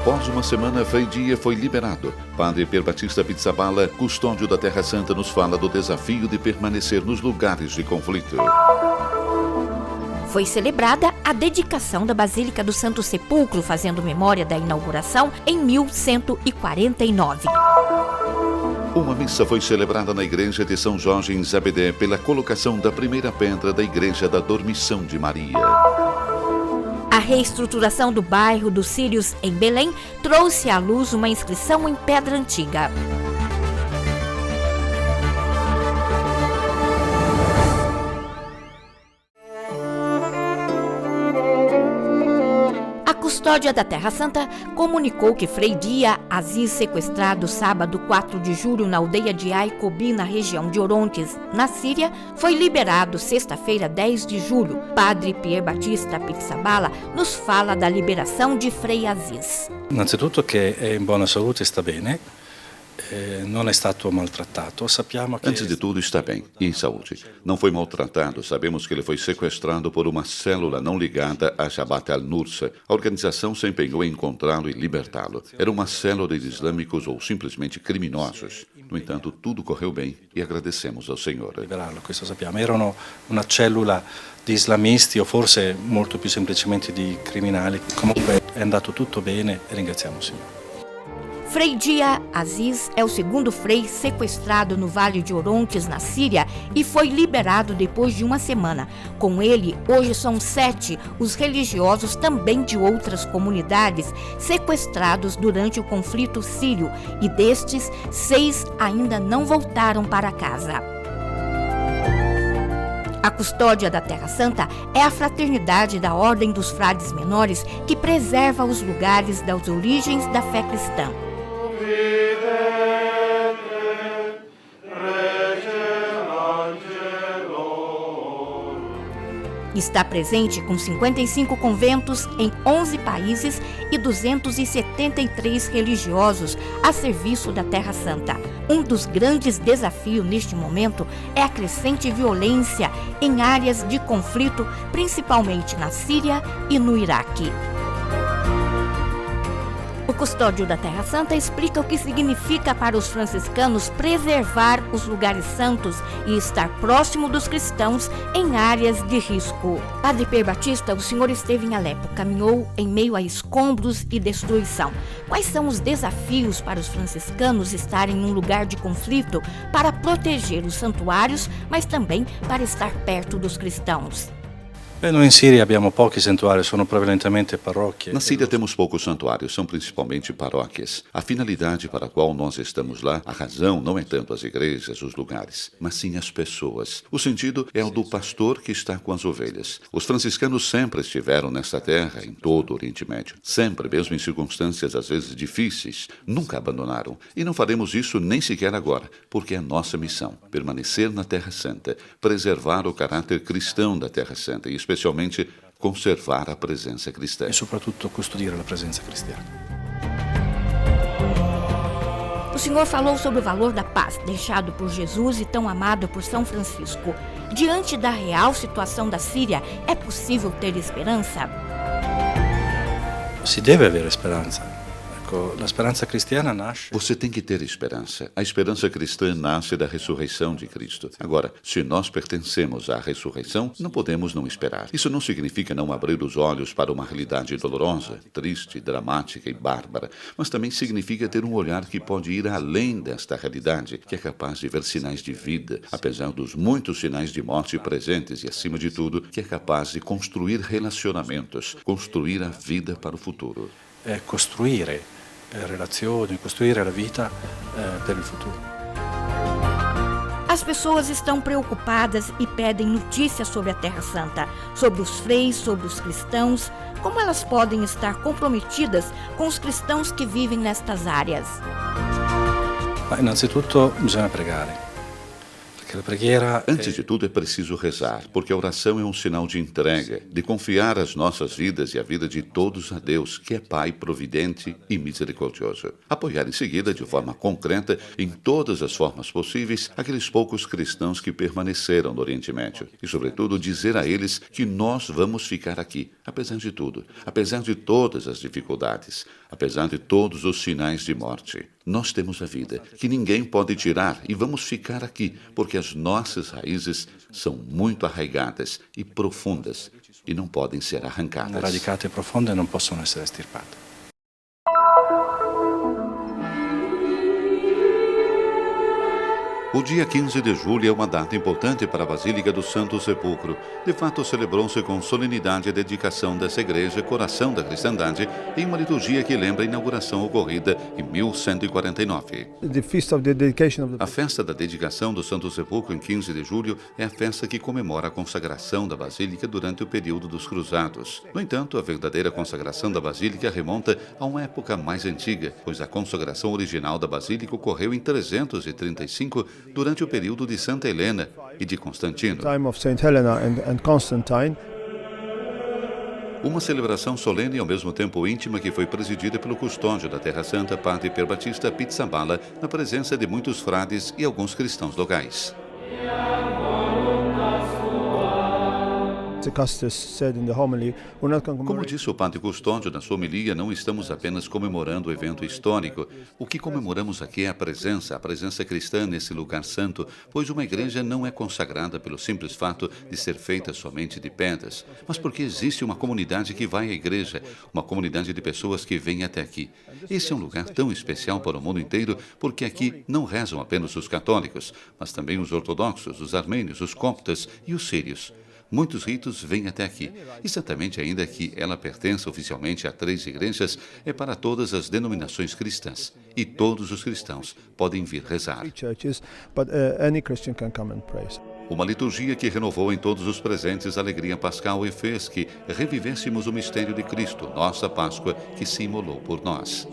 Após uma semana, Frei Dia foi liberado. Padre Pier Batista Pizzaballa, custódio da Terra Santa, nos fala do desafio de permanecer nos lugares de conflito. Foi celebrada a dedicação da Basílica do Santo Sepulcro, fazendo memória da inauguração em 1149. Uma missa foi celebrada na igreja de São Jorge em Zabedé pela colocação da primeira pedra da igreja da Dormição de Maria. A reestruturação do bairro dos Círios, em Belém, trouxe à luz uma inscrição em pedra antiga. A custódia da Terra Santa comunicou que Frei Dia Aziz, sequestrado sábado 4 de julho na aldeia de Aicobi, na região de Orontes, na Síria, foi liberado sexta-feira 10 de julho. Padre Pier Batista Pizzaballa nos fala da liberação de Frei Aziz. Innanzitutto che è in buona salute e sta bene. Não é stato maltrattato. Antes de tudo, está bem e em saúde. Não foi maltratado. Sabemos que ele foi sequestrado por uma célula não ligada a Jabhat al-Nusra. A organização se empenhou em encontrá-lo e libertá-lo. Era uma célula de islâmicos ou simplesmente criminosos. No entanto, tudo correu bem e agradecemos ao Senhor. Liberarlo, questo sappiamo. Erano una cellula di islamisti o forse molto più semplicemente di criminali. Comunque è andato tutto bene e ringraziamo il Signore. Frei Dia Aziz é o segundo frei sequestrado no Vale de Orontes, na Síria, e foi liberado depois de uma semana. Com ele, hoje são 7 os religiosos também de outras comunidades sequestrados durante o conflito sírio, e destes, 6 ainda não voltaram para casa. A custódia da Terra Santa é a fraternidade da Ordem dos Frades Menores que preserva os lugares das origens da fé cristã. Está presente com 55 conventos em 11 países e 273 religiosos a serviço da Terra Santa. Um dos grandes desafios neste momento é a crescente violência em áreas de conflito, principalmente na Síria e no Iraque. O custódio da Terra Santa explica o que significa para os franciscanos preservar os lugares santos e estar próximo dos cristãos em áreas de risco. Padre Pier Batista, o senhor esteve em Alepo, caminhou em meio a escombros e destruição. Quais são os desafios para os franciscanos estarem em um lugar de conflito para proteger os santuários, mas também para estar perto dos cristãos? Noi in Siria abbiamo pochi santuari, sono prevalentemente paróquias. Na Síria temos poucos santuários, são principalmente paróquias. A finalidade para a qual nós estamos lá, a razão não é tanto as igrejas, os lugares, mas sim as pessoas. O sentido é o do pastor que está com as ovelhas. Os franciscanos sempre estiveram nesta terra, em todo o Oriente Médio. Sempre, mesmo em circunstâncias às vezes difíceis, nunca abandonaram. E não faremos isso nem sequer agora, porque é a nossa missão, permanecer na Terra Santa, preservar o caráter cristão da Terra Santa e especialmente conservar a presença cristã. E soprattutto custodire la presenza cristiana. O senhor falou sobre o valor da paz, deixado por Jesus e tão amado por São Francisco. Diante da real situação da Síria, é possível ter esperança? Si deve avere speranza. La speranza cristiana nasce. Você tem que ter esperança. A esperança cristã nasce da ressurreição de Cristo. Agora, se nós pertencemos à ressurreição, não podemos não esperar. Isso não significa não abrir os olhos para uma realidade dolorosa, triste, dramática e bárbara, mas também significa ter um olhar que pode ir além desta realidade, que é capaz de ver sinais de vida, apesar dos muitos sinais de morte presentes e, acima de tudo, que é capaz de construir relacionamentos, construir a vida para o futuro. É costruire relazioni, costruire a vita per il futuro. As pessoas estão preocupadas e pedem notícias sobre a Terra Santa, sobre os freis, sobre os cristãos. Como elas podem estar comprometidas com os cristãos que vivem nestas áreas? Ma innanzitutto bisogna pregare. Perché la preghiera Antes de tudo, é preciso rezar, porque a oração é um sinal de entrega, de confiar as nossas vidas e a vida de todos a Deus, que é Pai providente e misericordioso. Apoiar em seguida, de forma concreta, em todas as formas possíveis, aqueles poucos cristãos que permaneceram no Oriente Médio. E, sobretudo, dizer a eles que nós vamos ficar aqui, apesar de tudo, apesar de todas as dificuldades, apesar de todos os sinais de morte. Nós temos a vida, que ninguém pode tirar, e vamos ficar aqui, porque as nossas raízes são muito arraigadas e profundas e não podem ser arrancadas. radicate e profonde non possono essere estirpate. O dia 15 de julho é uma data importante para a Basílica do Santo Sepulcro. De fato, celebrou-se com solenidade a dedicação dessa igreja, coração da cristandade, em uma liturgia que lembra a inauguração ocorrida em 1149. A festa da dedicação do Santo Sepulcro, em 15 de julho, é a festa que comemora a consagração da Basílica durante o período dos Cruzados. No entanto, a verdadeira consagração da Basílica remonta a uma época mais antiga, pois a consagração original da Basílica ocorreu em 335, durante o período de Santa Helena e de Constantino. Uma celebração solene e ao mesmo tempo íntima que foi presidida pelo custódio da Terra Santa, Padre Pierbatista Pizzaballa, na presença de muitos frades e alguns cristãos locais. Como disse o padre Custódio na sua homilia, não estamos apenas comemorando o evento histórico. O que comemoramos aqui é a presença cristã nesse lugar santo, pois uma igreja não é consagrada pelo simples fato de ser feita somente de pedras, mas porque existe uma comunidade que vai à igreja, uma comunidade de pessoas que vêm até aqui. Esse é um lugar tão especial para o mundo inteiro, porque aqui não rezam apenas os católicos, mas também os ortodoxos, os armênios, os coptas e os sírios. Muitos ritos vêm até aqui. E certamente, ainda que ela pertença oficialmente a 3 igrejas, é para todas as denominações cristãs. E todos os cristãos podem vir rezar. Uma liturgia que renovou em todos os presentes a alegria pascal e fez que revivêssemos o mistério de Cristo, nossa Páscoa, que se imolou por nós.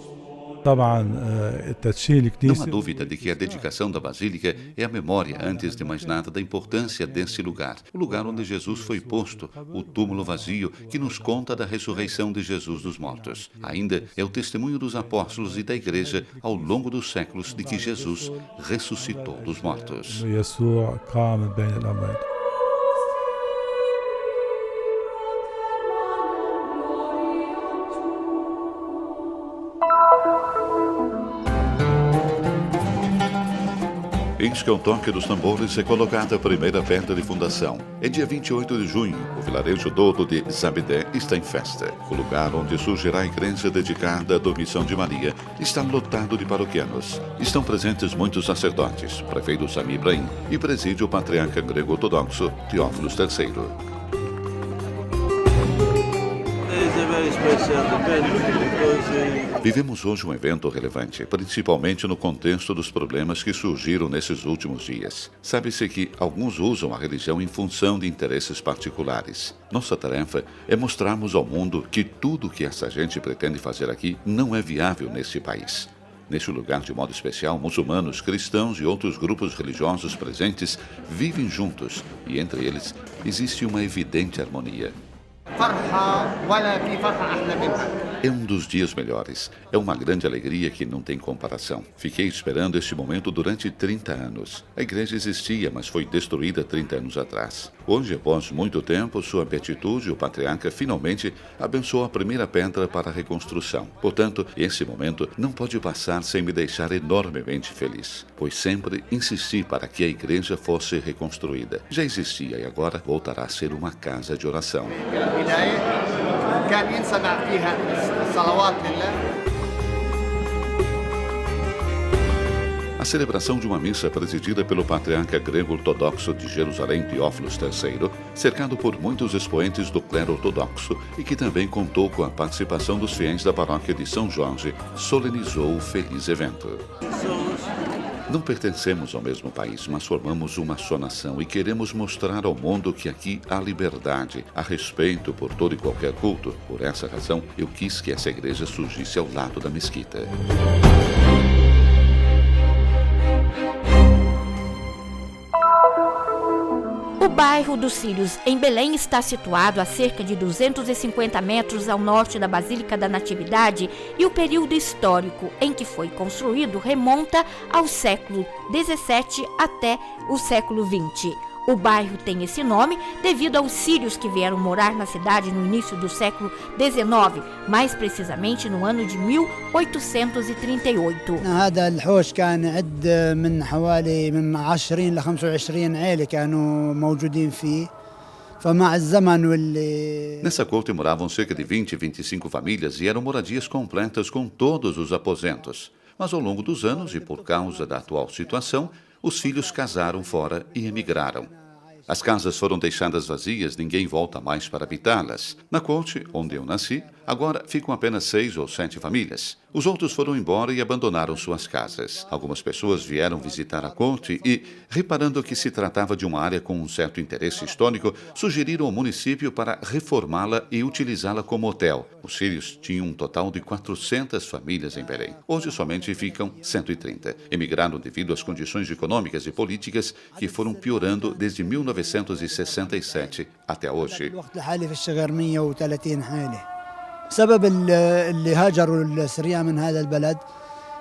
Não há dúvida de que a dedicação da Basílica é a memória, antes de mais nada, da importância desse lugar. O lugar onde Jesus foi posto, o túmulo vazio, que nos conta da ressurreição de Jesus dos mortos. Ainda é o testemunho dos apóstolos e da Igreja ao longo dos séculos de que Jesus ressuscitou dos mortos. Eis que ao toque dos tambores é colocada a primeira pedra de fundação. É dia 28 de junho, o vilarejo todo de Zabidé está em festa. O lugar onde surgirá a igreja dedicada à Dormição de Maria está lotado de paroquianos. Estão presentes muitos sacerdotes, prefeito Sami Ibrahim e preside o patriarca grego-ortodoxo Teófilos III. Vivemos hoje um evento relevante, principalmente no contexto dos problemas que surgiram nesses últimos dias. Sabe-se que alguns usam a religião em função de interesses particulares. Nossa tarefa é mostrarmos ao mundo que tudo o que essa gente pretende fazer aqui não é viável nesse país. Neste lugar, de modo especial, muçulmanos, cristãos e outros grupos religiosos presentes vivem juntos e, entre eles, existe uma evidente harmonia. É um dos dias melhores. É uma grande alegria que não tem comparação. Fiquei esperando este momento durante 30 anos. A igreja existia, mas foi destruída 30 anos atrás. Hoje, após muito tempo, sua beatitude, o patriarca, finalmente abençoou a primeira pedra para a reconstrução. Portanto, esse momento não pode passar sem me deixar enormemente feliz, pois sempre insisti para que a igreja fosse reconstruída. Já existia e agora voltará a ser uma casa de oração. A celebração de uma missa presidida pelo patriarca grego-ortodoxo de Jerusalém, Teófilos III, cercado por muitos expoentes do clero ortodoxo e que também contou com a participação dos fiéis da paróquia de São Jorge, solenizou o feliz evento. Não pertencemos ao mesmo país, mas formamos uma só nação e queremos mostrar ao mundo que aqui há liberdade, há respeito por todo e qualquer culto. Por essa razão, eu quis que essa igreja surgisse ao lado da mesquita. bairro dos Círios, em Belém, está situado a cerca de 250 metros ao norte da Basílica da Natividade e o período histórico em que foi construído remonta ao século XVII até o século XX. O bairro tem esse nome devido aos sírios que vieram morar na cidade no início do século XIX, mais precisamente no ano de 1838. هذا الحوش كان يعد من حوالي 20 ل 25 عائلة كانوا موجودين فيه. فمع الزمن واللي Nessa corte moravam cerca de 20 e 25 famílias e eram moradias completas com todos os aposentos. Mas ao longo dos anos e por causa da atual situação, os filhos casaram fora e emigraram. As casas foram deixadas vazias, ninguém volta mais para habitá-las. Na corte, onde eu nasci, agora ficam apenas 6 ou 7 famílias. Os outros foram embora e abandonaram suas casas. Algumas pessoas vieram visitar a corte e, reparando que se tratava de uma área com um certo interesse histórico, sugeriram ao município para reformá-la e utilizá-la como hotel. Os sírios tinham um total de 400 famílias em Belém. Hoje somente ficam 130. Emigraram devido às condições econômicas e políticas que foram piorando desde 1967 até hoje. سبب اللي هاجروا السريان من هذا البلد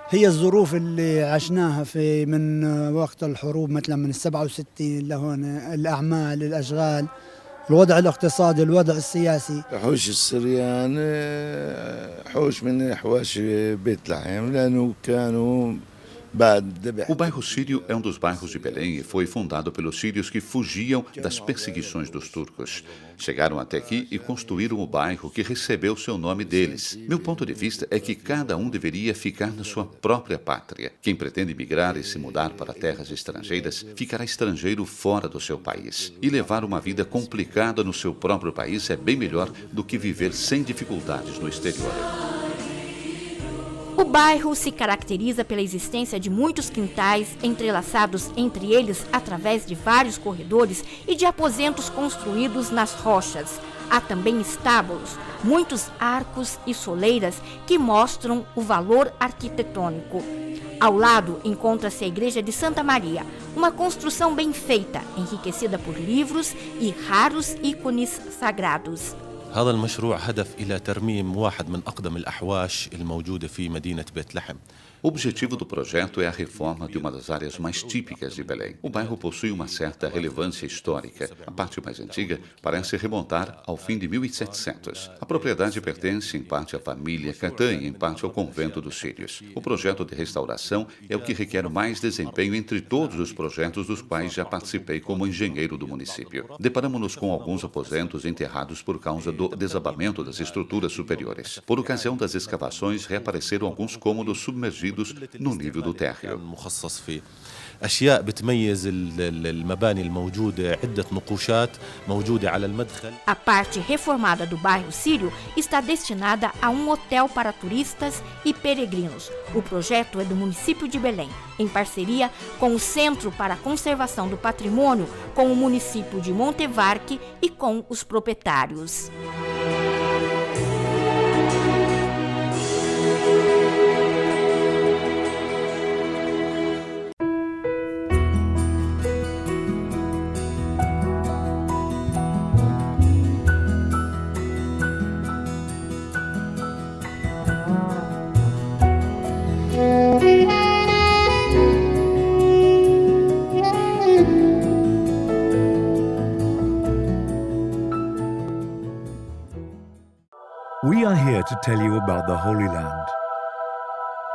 هي الظروف اللي عشناها في من وقت الحروب مثلا من 67 لهون الأعمال الأشغال الوضع الاقتصادي الوضع السياسي. حوش السريان حوش من حواش بيت لحم لأنه كانوا O bairro sírio é um dos bairros de Belém e foi fundado pelos sírios que fugiam das perseguições dos turcos. Chegaram até aqui e construíram o bairro que recebeu seu nome deles. Meu ponto de vista é que cada um deveria ficar na sua própria pátria. Quem pretende migrar e se mudar para terras estrangeiras ficará estrangeiro fora do seu país. E levar uma vida complicada no seu próprio país é bem melhor do que viver sem dificuldades no exterior. O bairro se caracteriza pela existência de muitos quintais entrelaçados entre eles através de vários corredores e de aposentos construídos nas rochas. Há também estábulos, muitos arcos e soleiras que mostram o valor arquitetônico. Ao lado encontra-se a Igreja de Santa Maria, uma construção bem feita, enriquecida por livros e raros ícones sagrados. هذا المشروع هدف إلى ترميم واحد من أقدم الأحواش الموجودة في مدينة بيت لحم. O objetivo do projeto é a reforma de uma das áreas mais típicas de Belém. O bairro possui uma certa relevância histórica. A parte mais antiga parece remontar ao fim de 1700. A propriedade pertence em parte à família Catã e em parte ao convento dos sírios. O projeto de restauração é o que requer mais desempenho entre todos os projetos dos quais já participei como engenheiro do município. Deparamos-nos com alguns aposentos enterrados por causa do desabamento das estruturas superiores. Por ocasião das escavações, reapareceram alguns cômodos submergidos no nível do térreo. مخصص فيه أشياء بتميز المباني الموجودة عدة نقوشات موجودة على المدخل. A parte reformada do bairro sírio está destinada a um hotel para turistas e peregrinos. O projeto é do município de Belém, em parceria com o Centro para a Conservação do Patrimônio, com o município de Montevarque e com os proprietários. We are here to tell you about the Holy Land,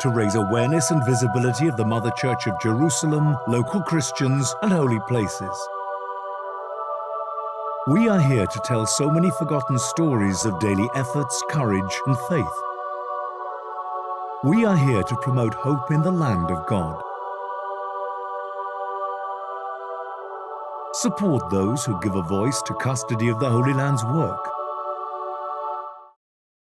to raise awareness and visibility of the Mother Church of Jerusalem, local Christians, and holy places. We are here to tell so many forgotten stories of daily efforts, courage, and faith. We are here to promote hope in the land of God. Support those who give a voice to custody of the Holy Land's work.